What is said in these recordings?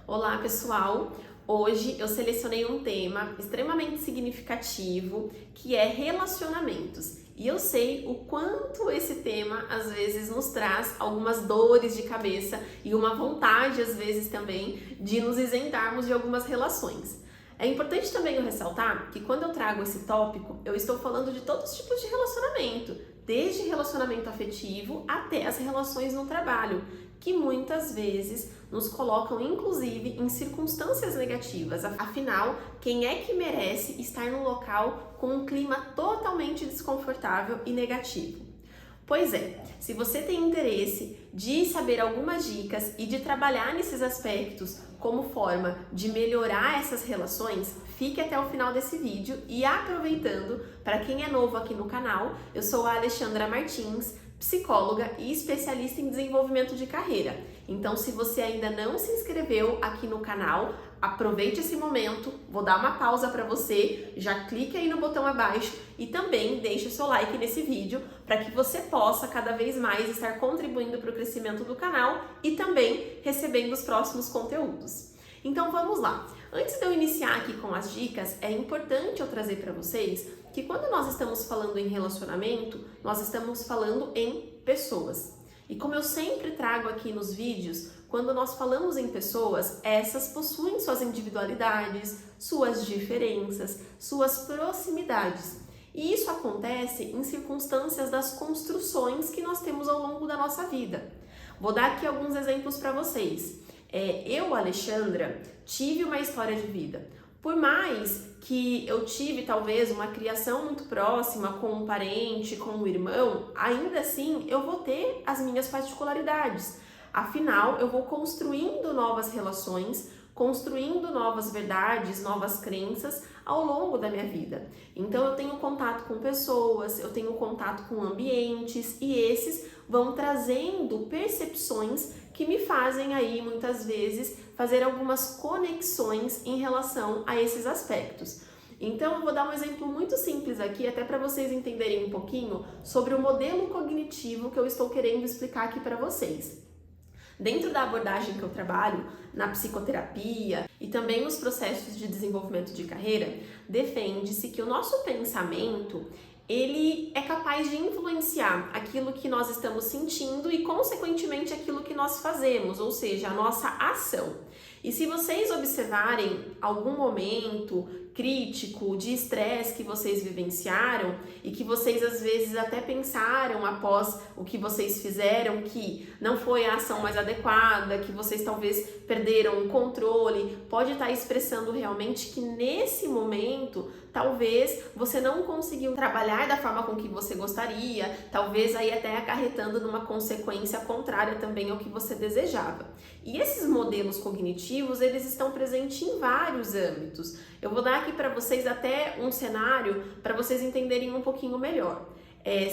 Olá, pessoal! Hoje eu selecionei um tema extremamente significativo que é relacionamentos. E eu sei o quanto esse tema às vezes nos traz algumas dores de cabeça e uma vontade às vezes também de nos isentarmos de algumas relações. É importante também eu ressaltar que quando eu trago esse tópico, eu estou falando de todos os tipos de relacionamento, desde relacionamento afetivo até as relações no trabalho, que muitas vezes nos colocam inclusive em circunstâncias negativas. Afinal, quem é que merece estar num local com um clima totalmente desconfortável e negativo? Pois é, se você tem interesse de saber algumas dicas e de trabalhar nesses aspectos como forma de melhorar essas relações, fique até o final desse vídeo e aproveitando, para quem é novo aqui no canal, eu sou a Alexandra Martins, psicóloga e especialista em desenvolvimento de carreira. Então, se você ainda não se inscreveu aqui no canal, aproveite esse momento, vou dar uma pausa para você, já clique aí no botão abaixo e também deixe o seu like nesse vídeo para que você possa cada vez mais estar contribuindo para o crescimento do canal e também recebendo os próximos conteúdos. Então vamos lá! Antes de eu iniciar aqui com as dicas, é importante eu trazer para vocês que quando nós estamos falando em relacionamento, nós estamos falando em pessoas. E como eu sempre trago aqui nos vídeos, quando nós falamos em pessoas, essas possuem suas individualidades, suas diferenças, suas proximidades. E isso acontece em circunstâncias das construções que nós temos ao longo da nossa vida. Vou dar aqui alguns exemplos para vocês. Eu, Alexandra, tive uma história de vida. Por mais que eu tive talvez uma criação muito próxima com um parente, com um irmão, ainda assim eu vou ter as minhas particularidades. Afinal, eu vou construindo novas relações, construindo novas verdades, novas crenças ao longo da minha vida. Então eu tenho contato com pessoas, eu tenho contato com ambientes e esses vão trazendo percepções que me fazem aí muitas vezes fazer algumas conexões em relação a esses aspectos. Então eu vou dar um exemplo muito simples aqui, até para vocês entenderem um pouquinho sobre o modelo cognitivo que eu estou querendo explicar aqui para vocês. Dentro da abordagem que eu trabalho, na psicoterapia e também nos processos de desenvolvimento de carreira, defende-se que o nosso pensamento ele é capaz de influenciar aquilo que nós estamos sentindo e, consequentemente, aquilo que nós fazemos, ou seja, a nossa ação. E se vocês observarem algum momento crítico de estresse que vocês vivenciaram e que vocês às vezes até pensaram após o que vocês fizeram que não foi a ação mais adequada, que vocês talvez perderam o controle, pode estar expressando realmente que nesse momento talvez você não conseguiu trabalhar da forma com que você gostaria, talvez aí até acarretando numa consequência contrária também ao que você desejava. E esses modelos cognitivos, eles estão presentes em vários âmbitos. Eu vou dar aqui para vocês até um cenário para vocês entenderem um pouquinho melhor.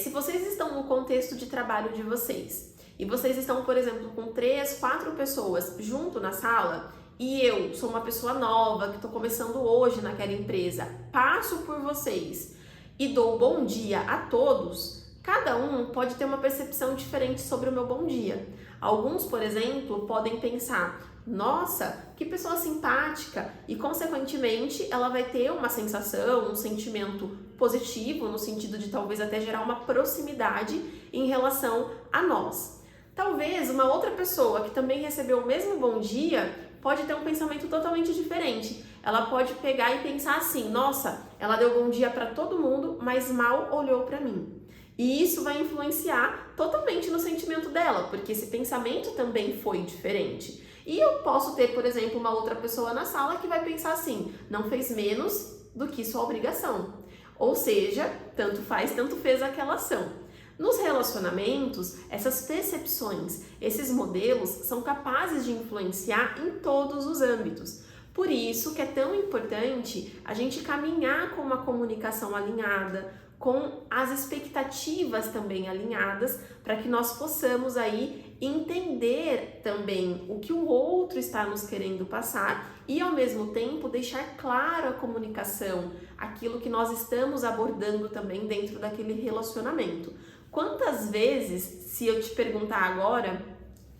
Se vocês estão no contexto de trabalho de vocês e vocês estão, por exemplo, com 3, 4 pessoas junto na sala, e eu sou uma pessoa nova que estou começando hoje naquela empresa, passo por vocês e dou bom dia a todos, cada um pode ter uma percepção diferente sobre o meu bom dia. Alguns, por exemplo, podem pensar: nossa, que pessoa simpática, e consequentemente ela vai ter uma sensação, um sentimento positivo, no sentido de talvez até gerar uma proximidade em relação a nós. Talvez uma outra pessoa que também recebeu o mesmo bom dia pode ter um pensamento totalmente diferente. Ela pode pegar e pensar assim: nossa, ela deu bom dia para todo mundo, mas mal olhou para mim. E isso vai influenciar totalmente no sentimento dela, porque esse pensamento também foi diferente. E eu posso ter, por exemplo, uma outra pessoa na sala que vai pensar assim: não fez menos do que sua obrigação. Ou seja, tanto faz, tanto fez aquela ação. Nos relacionamentos, essas percepções, esses modelos são capazes de influenciar em todos os âmbitos. Por isso que é tão importante a gente caminhar com uma comunicação alinhada, com as expectativas também alinhadas, para que nós possamos aí entender também o que o outro está nos querendo passar e ao mesmo tempo deixar claro a comunicação, aquilo que nós estamos abordando também dentro daquele relacionamento. Quantas vezes, se eu te perguntar agora,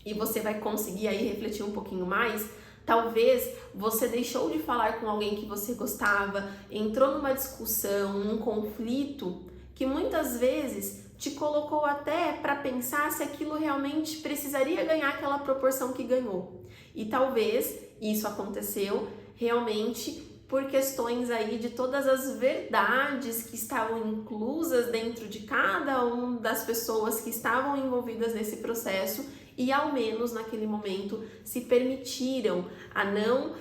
e você vai conseguir aí refletir um pouquinho mais, Talvez você deixou de falar com alguém que você gostava, entrou numa discussão, num conflito, que muitas vezes te colocou até para pensar se aquilo realmente precisaria ganhar aquela proporção que ganhou. E talvez isso aconteceu realmente por questões aí de todas as verdades que estavam inclusas dentro de cada uma das pessoas que estavam envolvidas nesse processo e ao menos naquele momento se permitiram a não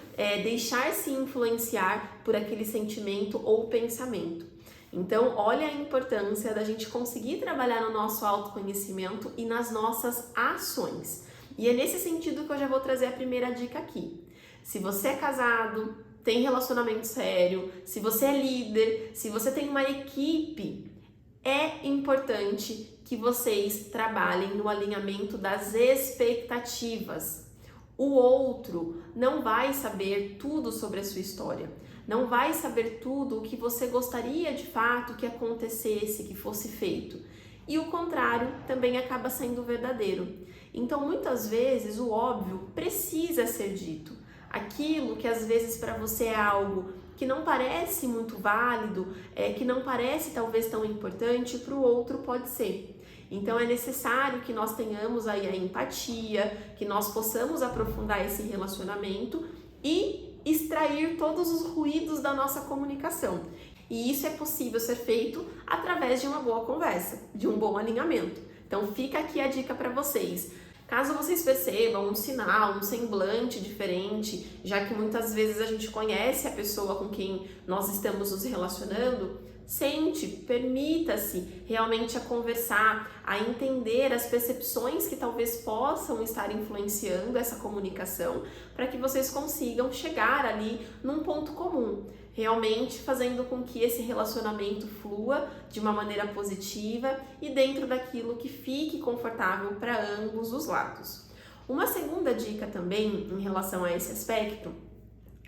deixar-se influenciar por aquele sentimento ou pensamento. Então, olha a importância da gente conseguir trabalhar no nosso autoconhecimento e nas nossas ações. E é nesse sentido que eu já vou trazer a primeira dica aqui. Se você é casado, tem relacionamento sério, se você é líder, se você tem uma equipe, é importante que vocês trabalhem no alinhamento das expectativas. O outro não vai saber tudo sobre a sua história, não vai saber tudo o que você gostaria de fato que acontecesse, que fosse feito. E o contrário também acaba sendo verdadeiro. Então, muitas vezes, o óbvio precisa ser dito. Aquilo que às vezes para você é algo que não parece muito válido, que não parece talvez tão importante, para o outro pode ser. Então é necessário que nós tenhamos aí a empatia, que nós possamos aprofundar esse relacionamento e extrair todos os ruídos da nossa comunicação. E isso é possível ser feito através de uma boa conversa, de um bom alinhamento. Então fica aqui a dica para vocês. Caso vocês percebam um sinal, um semblante diferente, já que muitas vezes a gente conhece a pessoa com quem nós estamos nos relacionando, sente, permita-se realmente a conversar, a entender as percepções que talvez possam estar influenciando essa comunicação, para que vocês consigam chegar ali num ponto comum, realmente fazendo com que esse relacionamento flua de uma maneira positiva e dentro daquilo que fique confortável para ambos os lados. Uma segunda dica também em relação a esse aspecto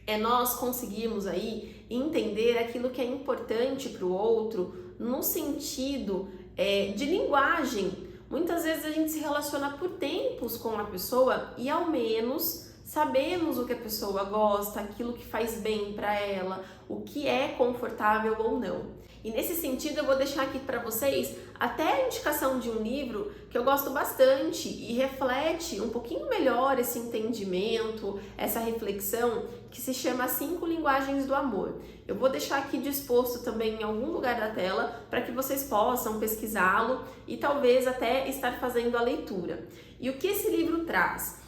é nós conseguirmos aí entender aquilo que é importante para o outro no sentido de linguagem. Muitas vezes a gente se relaciona por tempos com a pessoa e ao menos sabemos o que a pessoa gosta, aquilo que faz bem para ela, o que é confortável ou não. E nesse sentido eu vou deixar aqui para vocês até a indicação de um livro que eu gosto bastante e reflete um pouquinho melhor esse entendimento, essa reflexão, que se chama 5 Linguagens do Amor. Eu vou deixar aqui disposto também em algum lugar da tela para que vocês possam pesquisá-lo e talvez até estar fazendo a leitura. E o que esse livro traz?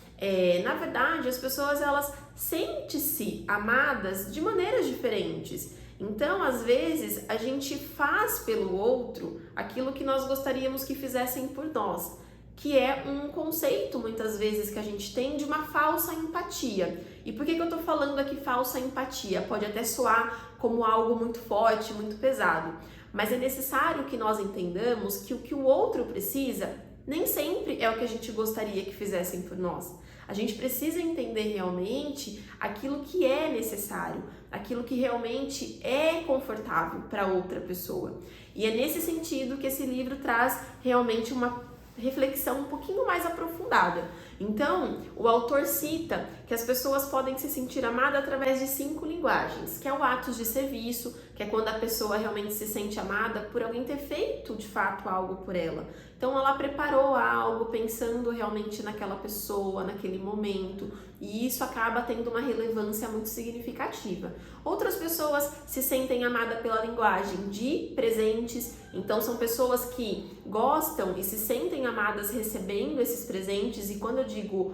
Na verdade, as pessoas elas sentem-se amadas de maneiras diferentes. Então, às vezes, a gente faz pelo outro aquilo que nós gostaríamos que fizessem por nós, que é um conceito, muitas vezes, que a gente tem de uma falsa empatia. E por que eu tô falando aqui falsa empatia? Pode até soar como algo muito forte, muito pesado, mas é necessário que nós entendamos que o que o outro precisa nem sempre é o que a gente gostaria que fizessem por nós. A gente precisa entender realmente aquilo que é necessário, aquilo que realmente é confortável para outra pessoa. E é nesse sentido que esse livro traz realmente uma reflexão um pouquinho mais aprofundada. Então, o autor cita que as pessoas podem se sentir amadas através de 5 linguagens, que é o ato de serviço, que é quando a pessoa realmente se sente amada por alguém ter feito de fato algo por ela. Então, ela preparou algo pensando realmente naquela pessoa, naquele momento, e isso acaba tendo uma relevância muito significativa. Outras pessoas se sentem amadas pela linguagem de presentes, então são pessoas que gostam e se sentem amadas recebendo esses presentes, e quando eu digo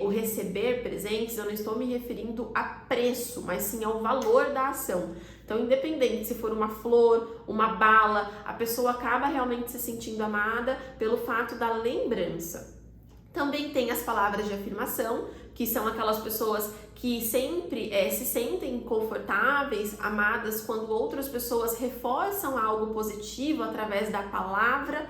o receber presentes, eu não estou me referindo a preço, mas sim ao valor da ação. Então, independente se for uma flor, uma bala, a pessoa acaba realmente se sentindo amada pelo fato da lembrança. Também tem as palavras de afirmação, que são aquelas pessoas que sempre se sentem confortáveis, amadas, quando outras pessoas reforçam algo positivo através da palavra.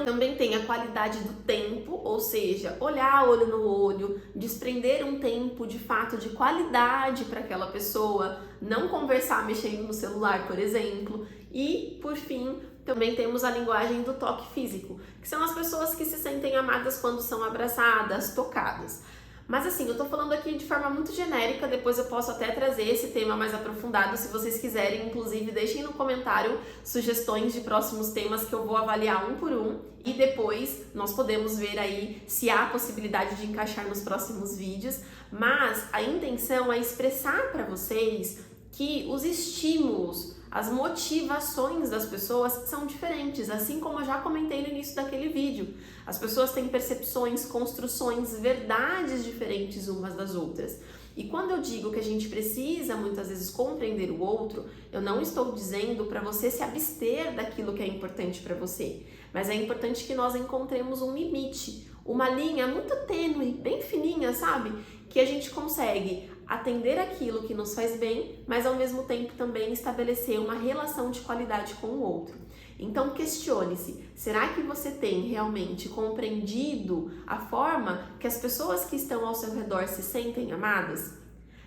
Também tem a qualidade do tempo, ou seja, olhar olho no olho, desprender um tempo de fato de qualidade para aquela pessoa, não conversar mexendo no celular, por exemplo. E, por fim, também temos a linguagem do toque físico, que são as pessoas que se sentem amadas quando são abraçadas, tocadas. Mas assim, eu tô falando aqui de forma muito genérica, depois eu posso até trazer esse tema mais aprofundado, se vocês quiserem, inclusive deixem no comentário sugestões de próximos temas que eu vou avaliar um por um e depois nós podemos ver aí se há possibilidade de encaixar nos próximos vídeos, mas a intenção é expressar para vocês que os estímulos, as motivações das pessoas são diferentes, assim como eu já comentei no início daquele vídeo. As pessoas têm percepções, construções, verdades diferentes umas das outras. E quando eu digo que a gente precisa muitas vezes compreender o outro, eu não estou dizendo para você se abster daquilo que é importante para você, mas é importante que nós encontremos um limite, uma linha muito tênue, bem fininha, sabe? Que a gente consegue atender aquilo que nos faz bem, mas ao mesmo tempo também estabelecer uma relação de qualidade com o outro. Então questione-se, será que você tem realmente compreendido a forma que as pessoas que estão ao seu redor se sentem amadas?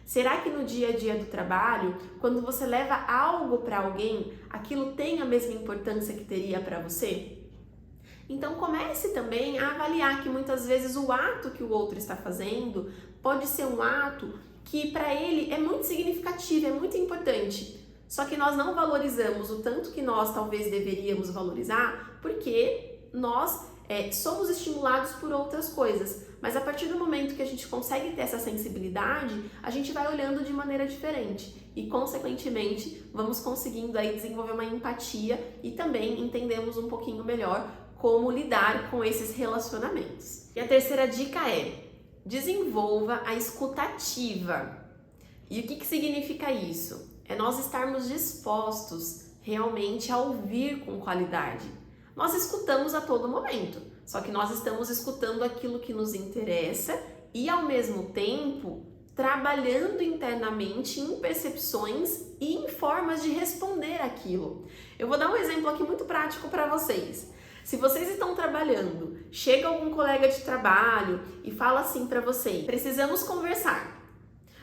Será que no dia a dia do trabalho, quando você leva algo para alguém, aquilo tem a mesma importância que teria para você? Então comece também a avaliar que muitas vezes o ato que o outro está fazendo pode ser um ato que para ele é muito significativo, é muito importante. Só que nós não valorizamos o tanto que nós talvez deveríamos valorizar porque nós somos estimulados por outras coisas. Mas a partir do momento que a gente consegue ter essa sensibilidade, a gente vai olhando de maneira diferente e, consequentemente, vamos conseguindo aí desenvolver uma empatia e também entendemos um pouquinho melhor como lidar com esses relacionamentos. E a terceira dica é: desenvolva a escutativa. E o que significa isso? É nós estarmos dispostos realmente a ouvir com qualidade. Nós escutamos a todo momento, só que nós estamos escutando aquilo que nos interessa e, ao mesmo tempo, trabalhando internamente em percepções e em formas de responder aquilo. Eu vou dar um exemplo aqui muito prático para vocês. Se vocês estão trabalhando, chega algum colega de trabalho e fala assim para vocês: precisamos conversar.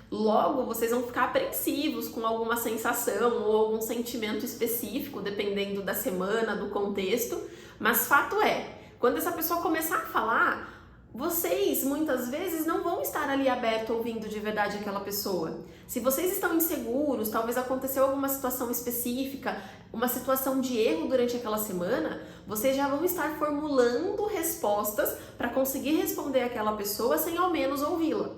Logo, vocês vão ficar apreensivos com alguma sensação ou algum sentimento específico, dependendo da semana, do contexto, mas fato é, quando essa pessoa começar a falar, vocês muitas vezes não vão estar ali aberto ouvindo de verdade aquela pessoa. Se vocês estão inseguros, talvez aconteceu alguma situação específica, uma situação de erro durante aquela semana, vocês já vão estar formulando respostas para conseguir responder aquela pessoa sem ao menos ouvi-la.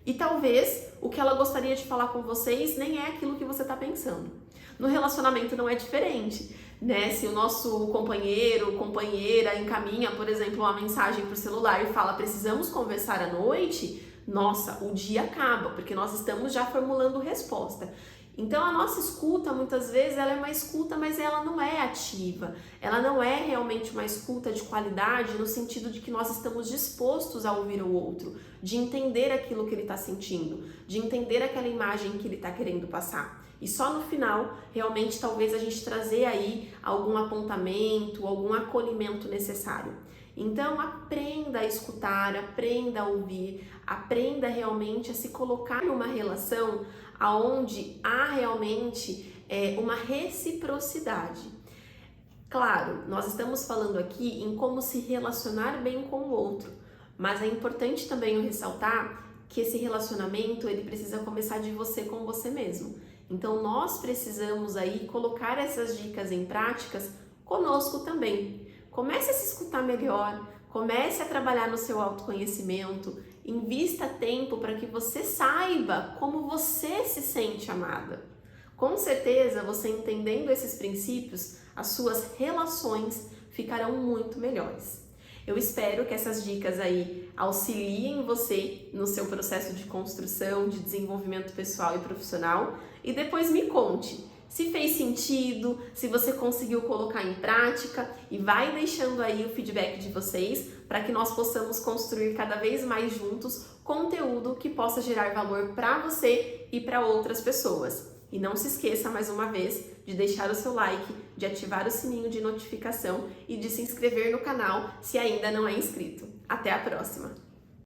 E talvez o que ela gostaria de falar com vocês nem é aquilo que você está pensando. No relacionamento não é diferente, né? Se o nosso companheiro, companheira encaminha, por exemplo, uma mensagem por celular e fala: precisamos conversar à noite, nossa, o dia acaba, porque nós estamos já formulando resposta. Então a nossa escuta, muitas vezes, ela é uma escuta, mas ela não é ativa. Ela não é realmente uma escuta de qualidade no sentido de que nós estamos dispostos a ouvir o outro, de entender aquilo que ele está sentindo, de entender aquela imagem que ele está querendo passar. E só no final, realmente, talvez a gente trazer aí algum apontamento, algum acolhimento necessário. Então, aprenda a escutar, aprenda a ouvir, aprenda realmente a se colocar numa relação onde há realmente uma reciprocidade. Claro, nós estamos falando aqui em como se relacionar bem com o outro, mas é importante também eu ressaltar que esse relacionamento ele precisa começar de você com você mesmo. Então, nós precisamos aí colocar essas dicas em práticas conosco também. Comece a se escutar melhor, comece a trabalhar no seu autoconhecimento, invista tempo para que você saiba como você se sente amada. Com certeza, você entendendo esses princípios, as suas relações ficarão muito melhores. Eu espero que essas dicas aí auxiliem você no seu processo de construção, de desenvolvimento pessoal e profissional e depois me conte se fez sentido, se você conseguiu colocar em prática e vai deixando aí o feedback de vocês para que nós possamos construir cada vez mais juntos conteúdo que possa gerar valor para você e para outras pessoas. E não se esqueça mais uma vez de deixar o seu like, de ativar o sininho de notificação e de se inscrever no canal se ainda não é inscrito. Até a próxima!